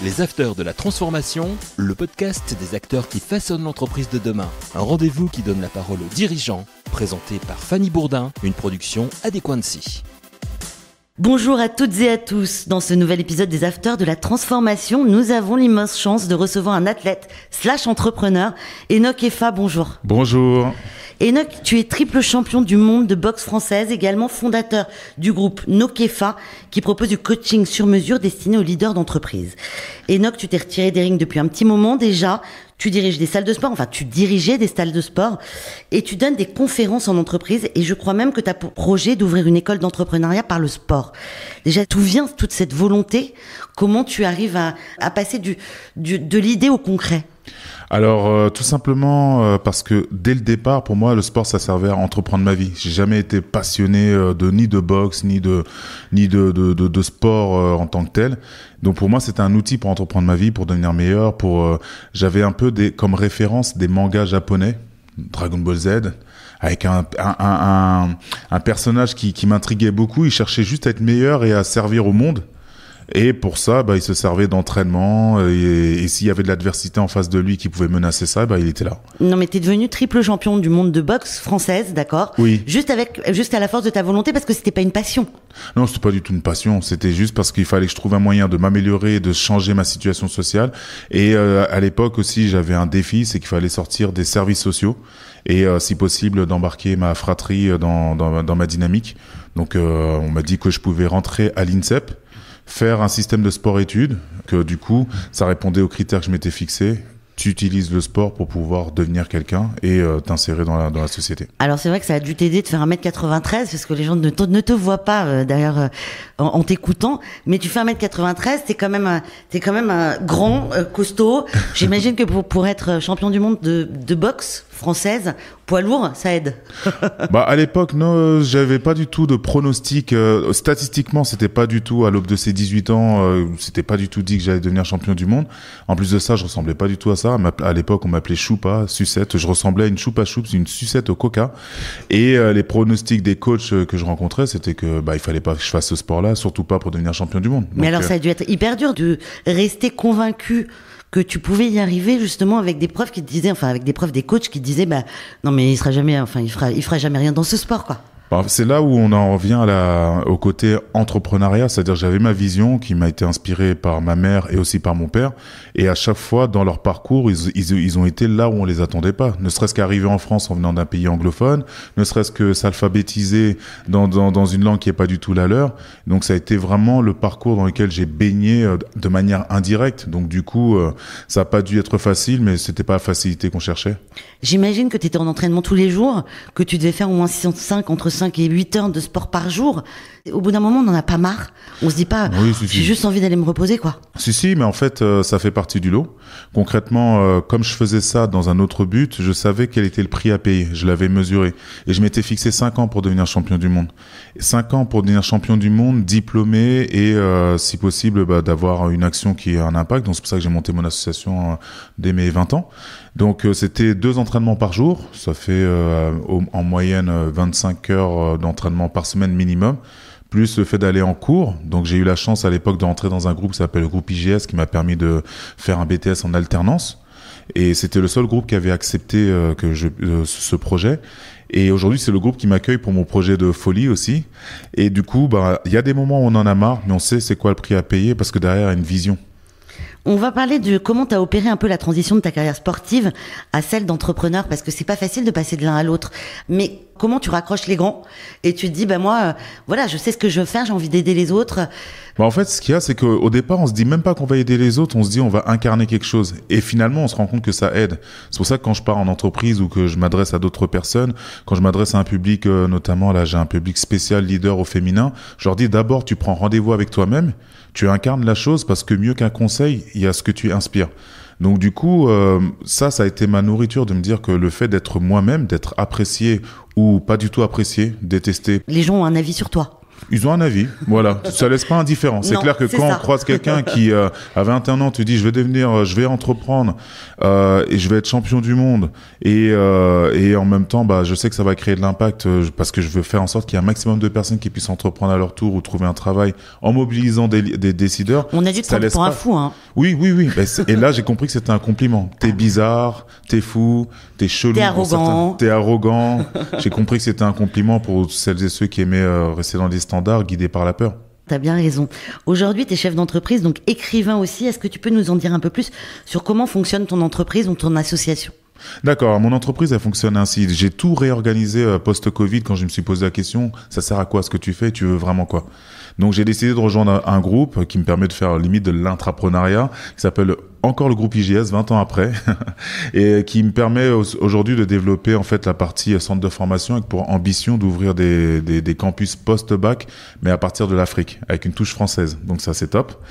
Les Afters de la Transformation, le podcast des acteurs qui façonnent l'entreprise de demain. Un rendez-vous qui donne la parole aux dirigeants, présenté par Fanny Bourdin, une production Adéquancy. Bonjour à toutes et à tous. Dans ce nouvel épisode des Afters de la Transformation, nous avons l'immense chance de recevoir un athlète / entrepreneur, Enoch Effa. Bonjour. Bonjour. Enoch, tu es triple champion du monde de boxe française, également fondateur du groupe Nokefa, qui propose du coaching sur mesure destiné aux leaders d'entreprise. Enoch, tu t'es retiré des rings depuis un petit moment déjà. Tu diriges des salles de sport, tu dirigeais des salles de sport et tu donnes des conférences en entreprise et je crois même que tu as pour projet d'ouvrir une école d'entrepreneuriat par le sport. Déjà, d'où vient toute cette volonté? Comment tu arrives à passer de l'idée au concret? Alors tout simplement parce que dès le départ, pour moi, le sport, ça servait à entreprendre ma vie. J'ai jamais été passionné ni de boxe ni de sport en tant que tel. Donc pour moi, c'était un outil pour entreprendre ma vie, pour devenir meilleur. J'avais un peu comme référence des mangas japonais, Dragon Ball Z, avec un personnage qui m'intriguait beaucoup. Il cherchait juste à être meilleur et à servir au monde. Et pour ça, il se servait d'entraînement et s'il y avait de l'adversité en face de lui qui pouvait menacer ça, il était là. Non, mais t'es devenu triple champion du monde de boxe française, d'accord? Oui. Juste à la force de ta volonté, parce que c'était pas une passion. Non, c'était pas du tout une passion. C'était juste parce qu'il fallait que je trouve un moyen de m'améliorer, de changer ma situation sociale. Et à l'époque aussi, j'avais un défi, c'est qu'il fallait sortir des services sociaux et si possible d'embarquer ma fratrie dans ma dynamique. Donc on m'a dit que je pouvais rentrer à l'INSEP, faire un système de sport-études, que du coup, ça répondait aux critères que je m'étais fixés. Tu utilises le sport pour pouvoir devenir quelqu'un et t'insérer dans la société. Alors c'est vrai que ça a dû t'aider de faire 1m93 parce que les gens ne te voient pas d'ailleurs en t'écoutant, mais tu fais 1m93, t'es quand même un grand, costaud. J'imagine que pour être champion du monde de boxe française, poids lourd, ça aide. À l'époque, non, j'avais pas du tout de pronostic. Statistiquement, c'était pas du tout, à l'aube de ces 18 ans, c'était pas du tout dit que j'allais devenir champion du monde. En plus de ça, je ressemblais pas du tout à ça. À l'époque, on m'appelait choupa, sucette. Je ressemblais à une choupa choups, une sucette au coca. Et les pronostics des coachs que je rencontrais, c'était que il fallait pas que je fasse ce sport-là, surtout pas pour devenir champion du monde. Mais alors, ça a dû être hyper dur de rester convaincu que tu pouvais y arriver justement avec des preuves qui te disaient, avec des preuves des coachs qui te disaient, non mais il fera jamais rien dans ce sport, quoi. C'est là où on en revient au côté entrepreneuriat, c'est-à-dire j'avais ma vision qui m'a été inspirée par ma mère et aussi par mon père, et à chaque fois dans leur parcours, ils ont été là où on les attendait pas, ne serait-ce qu'arriver en France en venant d'un pays anglophone, ne serait-ce que s'alphabétiser dans une langue qui est pas du tout la leur. Donc ça a été vraiment le parcours dans lequel j'ai baigné de manière indirecte. Donc du coup, ça a pas dû être facile, mais c'était pas la facilité qu'on cherchait. J'imagine que tu étais en entraînement tous les jours, que tu devais faire au moins entre 5 et 8 heures de sport par jour. Au bout d'un moment, on n'en a pas marre. On se dit pas, j'ai juste envie d'aller me reposer, quoi. Si, mais en fait, ça fait partie du lot. Concrètement, comme je faisais ça dans un autre but, je savais quel était le prix à payer. Je l'avais mesuré. Et je m'étais fixé 5 ans pour devenir champion du monde. 5 ans pour devenir champion du monde, diplômé et, si possible, d'avoir une action qui a un impact. Donc, c'est pour ça que j'ai monté mon association dès mes 20 ans. Donc, c'était 2 entraînements par jour. Ça fait en moyenne 25 heures d'entraînement par semaine minimum, plus le fait d'aller en cours. Donc j'ai eu la chance à l'époque d'entrer dans un groupe qui s'appelle le groupe IGS, qui m'a permis de faire un BTS en alternance. Et c'était le seul groupe qui avait accepté ce projet. Et aujourd'hui, c'est le groupe qui m'accueille pour mon projet de folie aussi. Et du coup, il y a des moments où on en a marre, mais on sait c'est quoi le prix à payer parce que derrière, il y a une vision. On va parler de comment tu as opéré un peu la transition de ta carrière sportive à celle d'entrepreneur, parce que c'est pas facile de passer de l'un à l'autre. Mais comment tu raccroches les gants et tu te dis, moi, je sais ce que je veux faire, j'ai envie d'aider les autres. En fait, ce qu'il y a, c'est qu'au départ, on se dit même pas qu'on va aider les autres, on se dit on va incarner quelque chose. Et finalement, on se rend compte que ça aide. C'est pour ça que quand je pars en entreprise ou que je m'adresse à d'autres personnes, quand je m'adresse à un public, notamment là, j'ai un public spécial leader au féminin, je leur dis d'abord, tu prends rendez-vous avec toi-même, tu incarnes la chose parce que mieux qu'un conseil, il y a ce que tu inspires. Donc du coup, ça a été ma nourriture de me dire que le fait d'être moi-même, d'être apprécié ou pas du tout apprécié, détesté. Les gens ont un avis sur toi. Ils ont un avis, voilà. Ça laisse pas indifférent. C'est clair que quand on croise quelqu'un qui à 21 ans te dit je vais entreprendre et je vais être champion du monde et en même temps je sais que ça va créer de l'impact parce que je veux faire en sorte qu'il y ait un maximum de personnes qui puissent entreprendre à leur tour ou trouver un travail en mobilisant des décideurs. On a dû te prendre pour un fou, hein. Oui. Et là, j'ai compris que c'était un compliment. T'es bizarre, t'es fou, t'es chelou. T'es arrogant. J'ai compris que c'était un compliment pour celles et ceux qui aimaient rester dans des standards, guidés par la peur. T'as bien raison. Aujourd'hui, t'es chef d'entreprise, donc écrivain aussi. Est-ce que tu peux nous en dire un peu plus sur comment fonctionne ton entreprise ou ton association ? D'accord, mon entreprise, elle fonctionne ainsi. J'ai tout réorganisé post-Covid quand je me suis posé la question, ça sert à quoi ce que tu fais, tu veux vraiment quoi? Donc j'ai décidé de rejoindre un groupe qui me permet de faire limite de l'intrapreneuriat, qui s'appelle encore le groupe IGS 20 ans après, et qui me permet aujourd'hui de développer en fait la partie centre de formation avec pour ambition d'ouvrir des campus post-bac, mais à partir de l'Afrique, avec une touche française. Donc ça c'est top.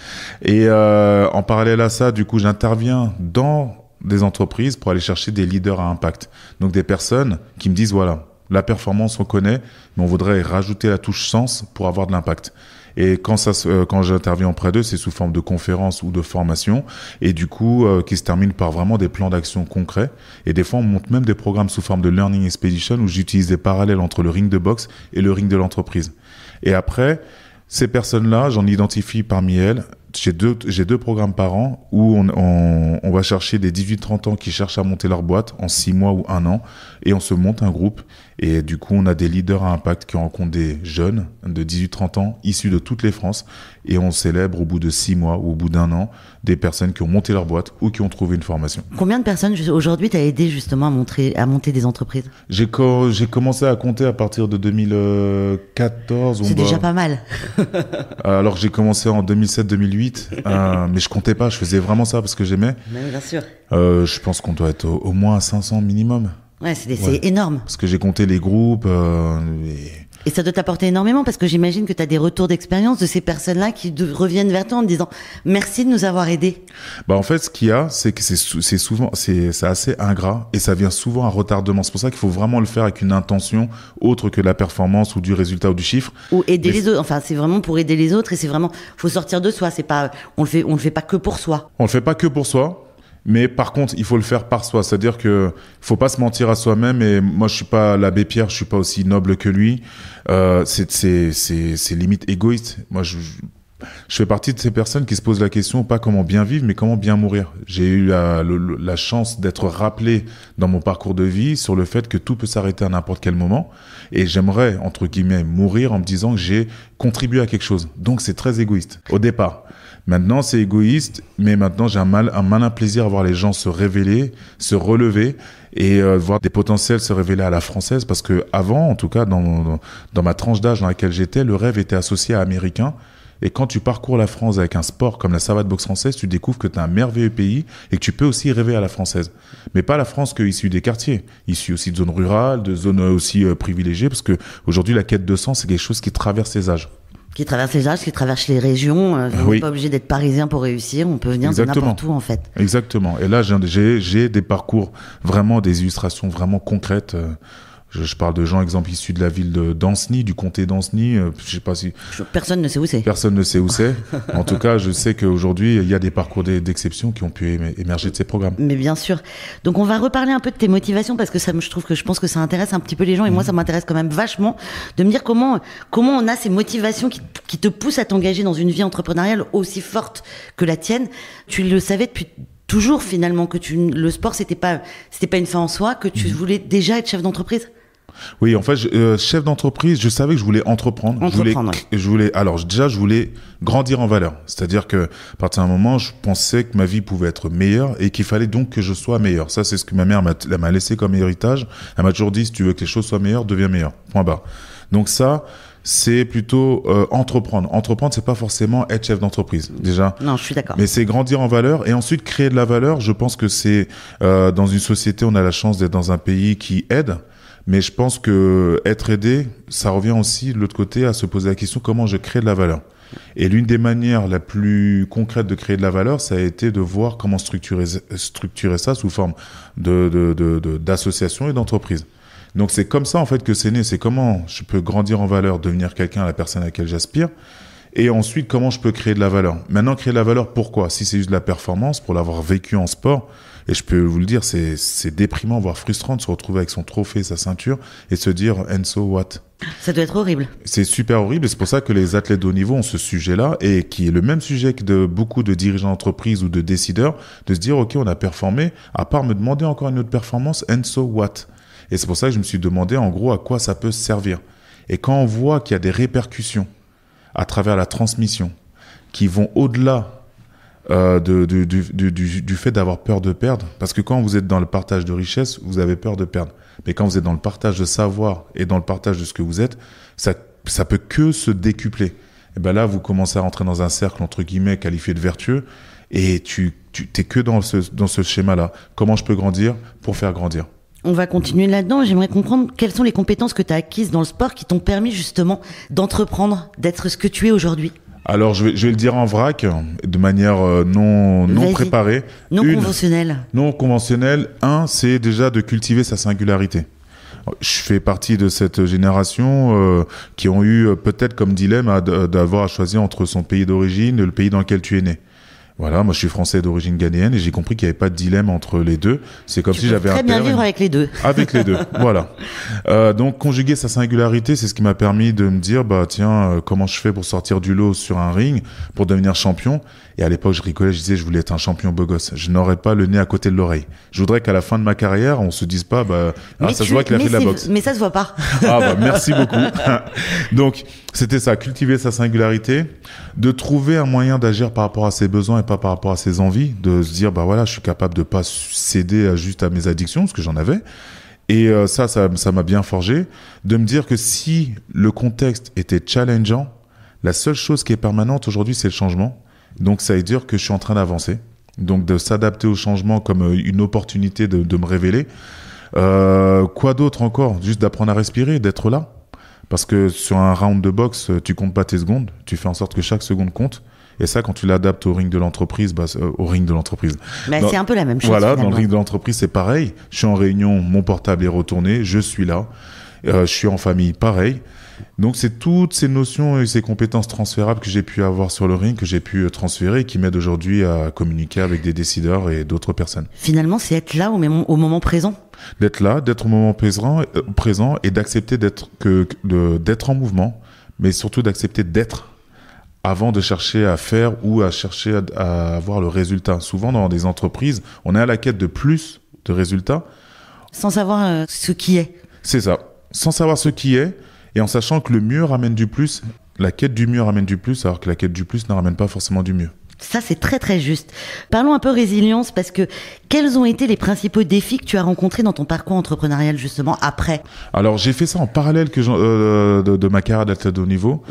Et en parallèle à ça, du coup j'interviens dans des entreprises pour aller chercher des leaders à impact. Donc des personnes qui me disent voilà, la performance on connaît, mais on voudrait rajouter la touche sens pour avoir de l'impact. Et quand j'interviens auprès d'eux, c'est sous forme de conférences ou de formations, et du coup qui se terminent par vraiment des plans d'action concrets. Et des fois on monte même des programmes sous forme de learning expedition où j'utilise des parallèles entre le ring de boxe et le ring de l'entreprise. Et après, ces personnes-là, j'en identifie parmi elles. J'ai deux programmes par an où on va chercher des 18-30 ans qui cherchent à monter leur boîte en 6 mois ou 1 an, et on se monte un groupe. Et du coup, on a des leaders à impact qui rencontrent des jeunes de 18-30 ans issus de toutes les France, et on célèbre au bout de 6 mois ou au bout d'1 an des personnes qui ont monté leur boîte ou qui ont trouvé une formation. Combien de personnes aujourd'hui t'as aidé justement à monter des entreprises ? J'ai commencé à compter à partir de 2014. C'est déjà pas mal. Alors j'ai commencé en 2007-2008, mais je comptais pas, je faisais vraiment ça parce que j'aimais. Mais bien sûr. Je pense qu'on doit être au moins à 500 minimum. Ouais, c'est énorme. Parce que j'ai compté les groupes. Et ça doit t'apporter énormément parce que j'imagine que tu as des retours d'expérience de ces personnes-là qui reviennent vers toi en te disant merci de nous avoir aidés. En fait, ce qu'il y a, c'est que c'est souvent assez ingrat et ça vient souvent à retardement. C'est pour ça qu'il faut vraiment le faire avec une intention autre que la performance ou du résultat ou du chiffre. Ou aider les autres. Enfin, c'est vraiment pour aider les autres et c'est vraiment, faut sortir de soi. C'est pas, on le fait pas que pour soi. On le fait pas que pour soi. Mais par contre, il faut le faire par soi. C'est-à-dire que faut pas se mentir à soi-même. Et moi, je suis pas l'abbé Pierre, je suis pas aussi noble que lui. C'est limite égoïste. Moi, je fais partie de ces personnes qui se posent la question pas comment bien vivre, mais comment bien mourir. J'ai eu la chance d'être rappelé dans mon parcours de vie sur le fait que tout peut s'arrêter à n'importe quel moment. Et j'aimerais, entre guillemets, mourir en me disant que j'ai contribué à quelque chose. Donc, c'est très égoïste au départ. Maintenant, c'est égoïste, mais maintenant, j'ai un malin plaisir à voir les gens se révéler, se relever et voir des potentiels se révéler à la française. Parce que avant, en tout cas, dans ma tranche d'âge dans laquelle j'étais, le rêve était associé à américain. Et quand tu parcours la France avec un sport comme la savate boxe française, tu découvres que tu as un merveilleux pays et que tu peux aussi rêver à la française. Mais pas la France issue des quartiers, issue aussi de zones rurales, de zones aussi privilégiées, parce que aujourd'hui, la quête de sens, c'est quelque chose qui traverse les âges. Qui traverse les âges, qui traverse les régions. On n'est pas obligé d'être parisien pour réussir. On peut venir de n'importe où, en fait. Exactement. Et là, j'ai des parcours, vraiment des illustrations vraiment concrètes. Je parle de gens, exemple, issus de la ville d'Ancenis, du comté d'Ancenis. Je sais pas si... Personne ne sait où c'est. Personne ne sait où c'est. En tout cas, je sais qu'aujourd'hui, il y a des parcours d'exception qui ont pu émerger de ces programmes. Mais bien sûr. Donc, on va reparler un peu de tes motivations parce que je pense que ça intéresse un petit peu les gens et moi, ça m'intéresse quand même vachement de me dire comment on a ces motivations qui te poussent à t'engager dans une vie entrepreneuriale aussi forte que la tienne. Tu le savais depuis toujours, finalement, que le sport, c'était pas une fin en soi, que tu voulais déjà être chef d'entreprise? Oui, en fait, chef d'entreprise, je savais que je voulais entreprendre. Je voulais grandir en valeur. C'est-à-dire que, à partir d'un moment, je pensais que ma vie pouvait être meilleure et qu'il fallait donc que je sois meilleur. Ça, c'est ce que ma mère m'a laissé comme héritage. Elle m'a toujours dit, si tu veux que les choses soient meilleures, deviens meilleur. Point barre. Donc ça, c'est plutôt entreprendre. Entreprendre, c'est pas forcément être chef d'entreprise, déjà. Non, je suis d'accord. Mais c'est grandir en valeur et ensuite créer de la valeur. Je pense que c'est dans une société, on a la chance d'être dans un pays qui aide. Mais je pense que être aidé, ça revient aussi de l'autre côté à se poser la question comment je crée de la valeur. Et l'une des manières la plus concrètes de créer de la valeur, ça a été de voir comment structurer ça sous forme d'associations et d'entreprises. Donc c'est comme ça en fait que c'est né. C'est comment je peux grandir en valeur, devenir quelqu'un, la personne à laquelle j'aspire. Et ensuite, comment je peux créer de la valeur? Maintenant, créer de la valeur, pourquoi? Si c'est juste de la performance, pour l'avoir vécu en sport, et je peux vous le dire, c'est déprimant, voire frustrant de se retrouver avec son trophée, sa ceinture, et se dire, and so what? Ça doit être horrible. C'est super horrible, et c'est pour ça que les athlètes de haut niveau ont ce sujet-là, et qui est le même sujet que de beaucoup de dirigeants d'entreprise ou de décideurs, de se dire, ok, on a performé, à part me demander encore une autre performance, and so what? Et c'est pour ça que je me suis demandé, en gros, à quoi ça peut servir. Et quand on voit qu'il y a des répercussions à travers la transmission, qui vont au-delà du fait d'avoir peur de perdre. Parce que quand vous êtes dans le partage de richesse, vous avez peur de perdre. Mais quand vous êtes dans le partage de savoir et dans le partage de ce que vous êtes, ça peut que se décupler. Et ben là, vous commencez à rentrer dans un cercle, entre guillemets, qualifié de vertueux, et t'es que dans ce schéma-là. Comment je peux grandir pour faire grandir? On va continuer là-dedans. J'aimerais comprendre quelles sont les compétences que tu as acquises dans le sport qui t'ont permis justement d'entreprendre, d'être ce que tu es aujourd'hui. Alors, je vais le dire en vrac, de manière non préparée. Conventionnelle. Non conventionnelle. C'est déjà de cultiver sa singularité. Je fais partie de cette génération qui ont eu peut-être comme dilemme d'avoir à choisir entre son pays d'origine et le pays dans lequel tu es né. Voilà, moi je suis français d'origine ghanéenne et j'ai compris qu'il n'y avait pas de dilemme entre les deux. C'est comme si j'avais un père. Très bien vivre avec les deux. Avec les deux, voilà. Donc conjuguer sa singularité, c'est ce qui m'a permis de me dire, comment je fais pour sortir du lot sur un ring, pour devenir champion. Et à l'époque, je rigolais, je disais, je voulais être un champion beau gosse. Je n'aurais pas le nez à côté de l'oreille. Je voudrais qu'à la fin de ma carrière, on se dise pas, ça se voit qu'il a fait de la boxe. Mais ça se voit pas. Merci beaucoup. Donc, c'était ça, cultiver sa singularité, de trouver un moyen d'agir par rapport à ses besoins et pas par rapport à ses envies, de se dire, je suis capable de pas céder juste à mes addictions, parce que j'en avais. Et ça m'a bien forgé, de me dire que si le contexte était challengeant, la seule chose qui est permanente aujourd'hui, c'est le changement. Donc, ça veut dire que je suis en train d'avancer. Donc, de s'adapter au changement comme une opportunité de me révéler. Quoi d'autre encore? Juste d'apprendre à respirer, d'être là. Parce que sur un round de boxe, tu comptes pas tes secondes. Tu fais en sorte que chaque seconde compte. Et ça, quand tu l'adaptes au ring de l'entreprise, c'est un peu la même chose. Voilà, finalement. dans le ring de l'entreprise, c'est pareil. Je suis en réunion, mon portable est retourné, je suis là. Je suis en famille, pareil. Donc, c'est toutes ces notions et ces compétences transférables que j'ai pu avoir sur le ring, que j'ai pu transférer et qui m'aident aujourd'hui à communiquer avec des décideurs et d'autres personnes. Finalement, c'est être là au moment présent. D'être là, d'être au moment présent et d'accepter d'être en mouvement, mais surtout d'accepter d'être avant de chercher à faire ou à chercher à avoir le résultat. Souvent, dans des entreprises, on est à la quête de plus de résultats. Sans savoir ce qui est. C'est ça. Sans savoir ce qui est et en sachant que le mieux ramène du plus. La quête du mieux ramène du plus, alors que la quête du plus ne ramène pas forcément du mieux. Ça, c'est très très juste. Parlons un peu résilience, parce que quels ont été les principaux défis que tu as rencontrés dans ton parcours entrepreneurial, justement, après? Alors, j'ai fait ça en parallèle de ma carrière d'athlète de haut niveau.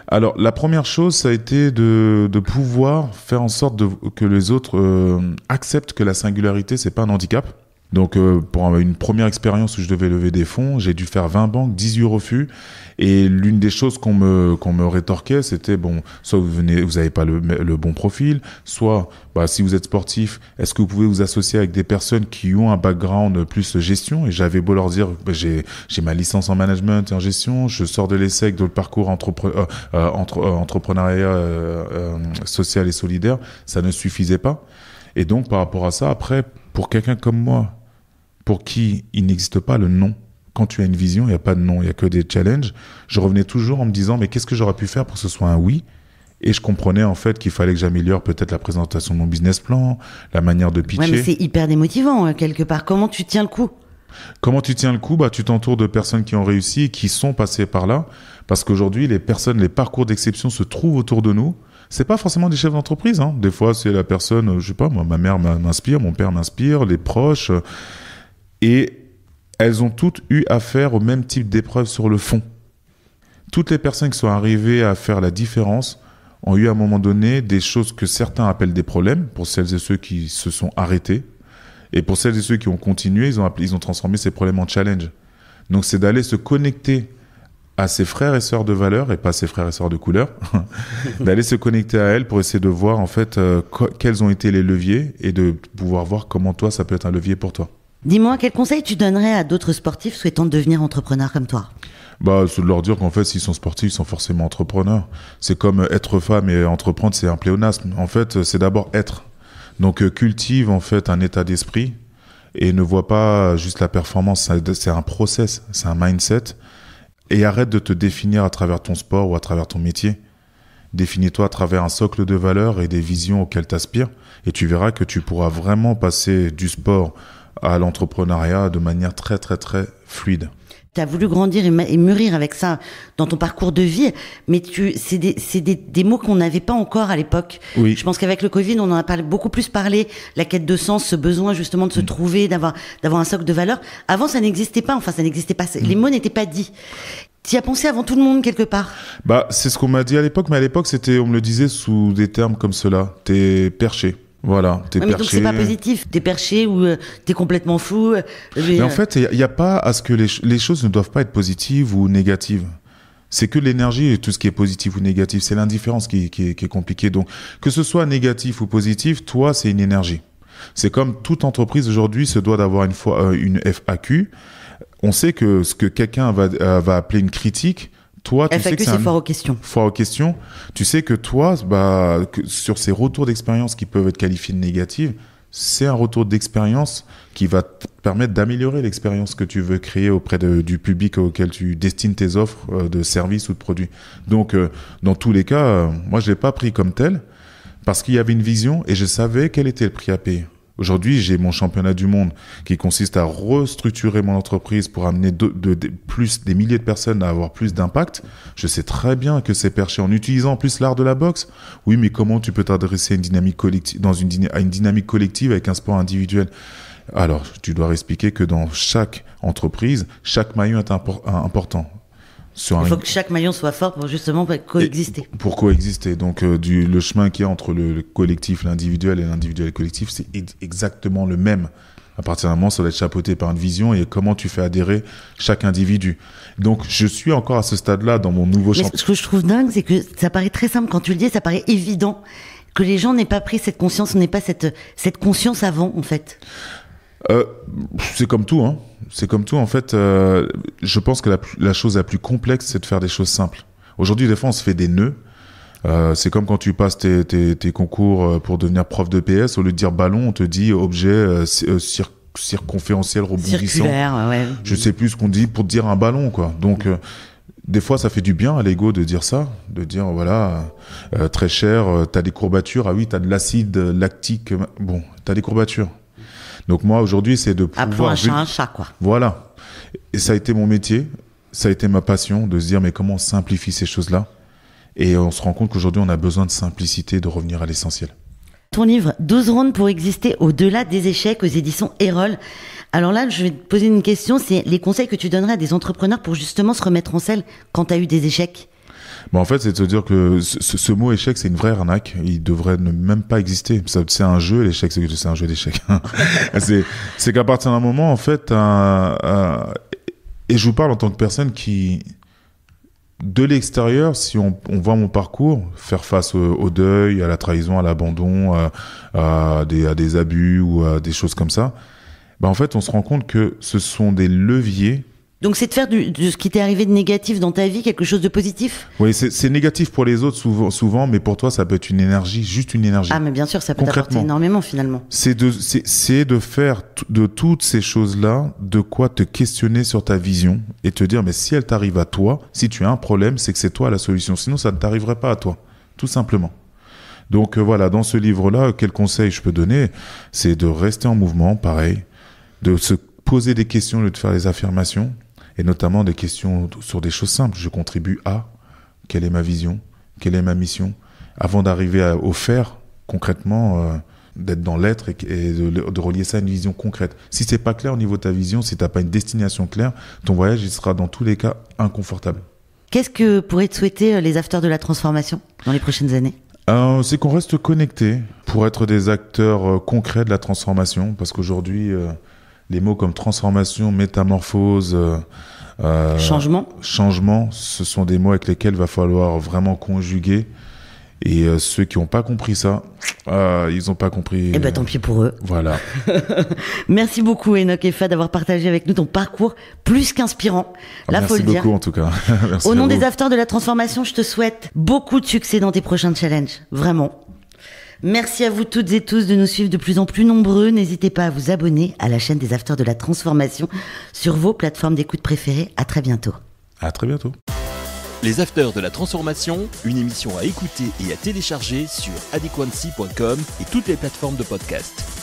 Alors, la première chose, ça a été de pouvoir faire en sorte que les autres acceptent que la singularité, c'est pas un handicap. Donc, pour une première expérience où je devais lever des fonds, j'ai dû faire 20 banques, 18 refus. Et l'une des choses qu'on me rétorquait, c'était soit vous avez pas le bon profil, soit si vous êtes sportif, est-ce que vous pouvez vous associer avec des personnes qui ont un background plus gestion? Et j'avais beau leur dire, j'ai ma licence en management et en gestion, je sors de l'ESSEC, de le parcours entrepreneuriat social et solidaire, ça ne suffisait pas. Et donc par rapport à ça, après, pour quelqu'un comme moi, pour qui il n'existe pas le non. Quand tu as une vision, il n'y a pas de non, il n'y a que des challenges. Je revenais toujours en me disant, mais qu'est-ce que j'aurais pu faire pour que ce soit un oui? Et je comprenais en fait qu'il fallait que j'améliore peut-être la présentation de mon business plan, la manière de pitcher. Ouais, mais c'est hyper démotivant, quelque part. Comment tu tiens le coup? Comment tu tiens le coup? Tu t'entoures de personnes qui ont réussi et qui sont passées par là. Parce qu'aujourd'hui, les parcours d'exception se trouvent autour de nous. C'est pas forcément des chefs d'entreprise, hein. Des fois, c'est la personne, je sais pas, moi, ma mère m'inspire, mon père m'inspire, les proches. Et elles ont toutes eu affaire au même type d'épreuve sur le fond. Toutes les personnes qui sont arrivées à faire la différence ont eu à un moment donné des choses que certains appellent des problèmes, pour celles et ceux qui se sont arrêtés. Et pour celles et ceux qui ont continué, ils ont transformé ces problèmes en challenge. Donc c'est d'aller se connecter à ses frères et sœurs de valeur, et pas ses frères et sœurs de couleur, d'aller se connecter à elles pour essayer de voir en fait quels ont été les leviers et de pouvoir voir comment toi, ça peut être un levier pour toi. Dis-moi, quel conseil tu donnerais à d'autres sportifs souhaitant devenir entrepreneurs comme toi? Bah, c'est de leur dire qu'en fait, s'ils sont sportifs, ils sont forcément entrepreneurs. C'est comme être femme et entreprendre, c'est un pléonasme. En fait, c'est d'abord être. Donc, cultive en fait un état d'esprit et ne vois pas juste la performance. C'est un process, c'est un mindset. Et arrête de te définir à travers ton sport ou à travers ton métier. Définis-toi à travers un socle de valeurs et des visions auxquelles tu aspires. Et tu verras que tu pourras vraiment passer du sport à l'entrepreneuriat de manière très, très, très fluide. Tu as voulu grandir et mûrir avec ça dans ton parcours de vie, mais c'est des mots qu'on n'avait pas encore à l'époque. Oui. Je pense qu'avec le Covid, on en a beaucoup plus parlé, la quête de sens, ce besoin justement de se trouver, d'avoir un socle de valeurs. Avant, ça n'existait pas, les mots n'étaient pas dits. Tu y as pensé avant tout le monde quelque part? Bah, c'est ce qu'on m'a dit à l'époque, mais à l'époque, on me le disait sous des termes comme cela. T'es perché. Voilà, t'es mais perché. donc c'est pas positif, t'es perché ou t'es complètement fou. Mais en fait, il y a pas à ce que les choses ne doivent pas être positives ou négatives. C'est que l'énergie et tout ce qui est positif ou négatif, c'est l'indifférence qui est compliquée. Donc, que ce soit négatif ou positif, toi, c'est une énergie. C'est comme toute entreprise aujourd'hui se doit d'avoir une FAQ. On sait que ce que quelqu'un va appeler une critique, toi, tu sais que c'est foire aux questions. Foire aux questions. Tu sais que toi, sur ces retours d'expérience qui peuvent être qualifiés de négatifs, c'est un retour d'expérience qui va te permettre d'améliorer l'expérience que tu veux créer auprès du public auquel tu destines tes offres de services ou de produits. Donc, dans tous les cas, moi, je l'ai pas pris comme tel parce qu'il y avait une vision et je savais quel était le prix à payer. Aujourd'hui, j'ai mon championnat du monde qui consiste à restructurer mon entreprise pour amener des milliers de personnes à avoir plus d'impact. Je sais très bien que c'est perché en utilisant en plus l'art de la boxe. Oui, mais comment tu peux t'adresser à une dynamique collective, à une dynamique collective avec un sport individuel? Alors, tu dois expliquer que dans chaque entreprise, chaque maillon est important. Il faut que chaque maillon soit fort pour justement coexister. Pour coexister. Donc, le chemin qu'il y a entre le collectif, l'individuel et l'individuel collectif, c'est exactement le même. À partir d'un moment, ça doit être chapeauté par une vision et comment tu fais adhérer chaque individu. Donc, je suis encore à ce stade-là dans mon nouveau championnat. Ce que je trouve dingue, c'est que ça paraît très simple quand tu le dis, ça paraît évident que les gens n'aient pas pris cette conscience, n'aient pas cette conscience avant, en fait. C'est comme tout, hein. C'est comme tout, en fait. Je pense que la chose la plus complexe, c'est de faire des choses simples. Aujourd'hui, des fois, on se fait des nœuds. C'est comme quand tu passes tes concours pour devenir prof de PS, au lieu de dire ballon, on te dit objet circonférentiel rebondissant. Circulaire, ouais. Je sais plus ce qu'on dit pour te dire un ballon, quoi. Donc, des fois, ça fait du bien à l'ego de dire ça, de dire voilà, très cher, t'as des courbatures. Ah oui, t'as de l'acide lactique. Bon, t'as des courbatures. Donc moi, aujourd'hui, c'est de pouvoir... Apprends un chat, quoi. Voilà. Et ça a été mon métier, ça a été ma passion, de se dire, mais comment on simplifie ces choses-là? Et on se rend compte qu'aujourd'hui, on a besoin de simplicité, de revenir à l'essentiel. Ton livre, 12 rounds pour exister au-delà des échecs, aux éditions Erol. Alors là, je vais te poser une question, c'est les conseils que tu donnerais à des entrepreneurs pour justement se remettre en selle quand tu as eu des échecs? Bon, en fait, c'est de se dire que ce mot échec, c'est une vraie arnaque. Il devrait ne même pas exister. C'est un jeu, l'échec, c'est un jeu d'échecs. c'est qu'à partir d'un moment, en fait, et je vous parle en tant que personne qui, de l'extérieur, si on voit mon parcours, faire face au deuil, à la trahison, à l'abandon, à des abus ou à des choses comme ça, en fait, on se rend compte que ce sont des leviers. Donc c'est de faire de ce qui t'est arrivé de négatif dans ta vie quelque chose de positif? Oui, c'est négatif pour les autres souvent, mais pour toi, ça peut être une énergie, juste une énergie. Ah, mais bien sûr, ça peut t'apporter énormément finalement. C'est de faire de toutes ces choses-là, de quoi te questionner sur ta vision et te dire, mais si elle t'arrive à toi, si tu as un problème, c'est que c'est toi la solution. Sinon, ça ne t'arriverait pas à toi, tout simplement. Donc voilà, dans ce livre-là, quel conseil je peux donner? C'est de rester en mouvement, pareil, de se poser des questions, de faire des affirmations. Et notamment des questions sur des choses simples. Je contribue à, quelle est ma vision, quelle est ma mission, avant d'arriver au faire, concrètement, d'être dans l'être et de relier ça à une vision concrète. Si c'est pas clair au niveau de ta vision, si t'as pas une destination claire, ton voyage, il sera dans tous les cas inconfortable. Qu'est-ce que pourraient te souhaiter les acteurs de la transformation dans les prochaines années? C'est qu'on reste connectés pour être des acteurs concrets de la transformation, parce qu'aujourd'hui... les mots comme transformation, métamorphose, changement, ce sont des mots avec lesquels il va falloir vraiment conjuguer Et ceux qui n'ont pas compris ça, ils n'ont pas compris. Eh ben tant pis pour eux. Voilà. Merci beaucoup Enoch Effa d'avoir partagé avec nous ton parcours plus qu'inspirant. Là, faut le dire. Merci beaucoup en tout cas. Merci Au nom à vous. des Afters de la transformation, je te souhaite beaucoup de succès dans tes prochains challenges. Vraiment. Merci à vous toutes et tous de nous suivre de plus en plus nombreux. N'hésitez pas à vous abonner à la chaîne des Afters de la transformation sur vos plateformes d'écoute préférées. À très bientôt. À très bientôt. Les Afters de la transformation, une émission à écouter et à télécharger sur adequancy.com et toutes les plateformes de podcast.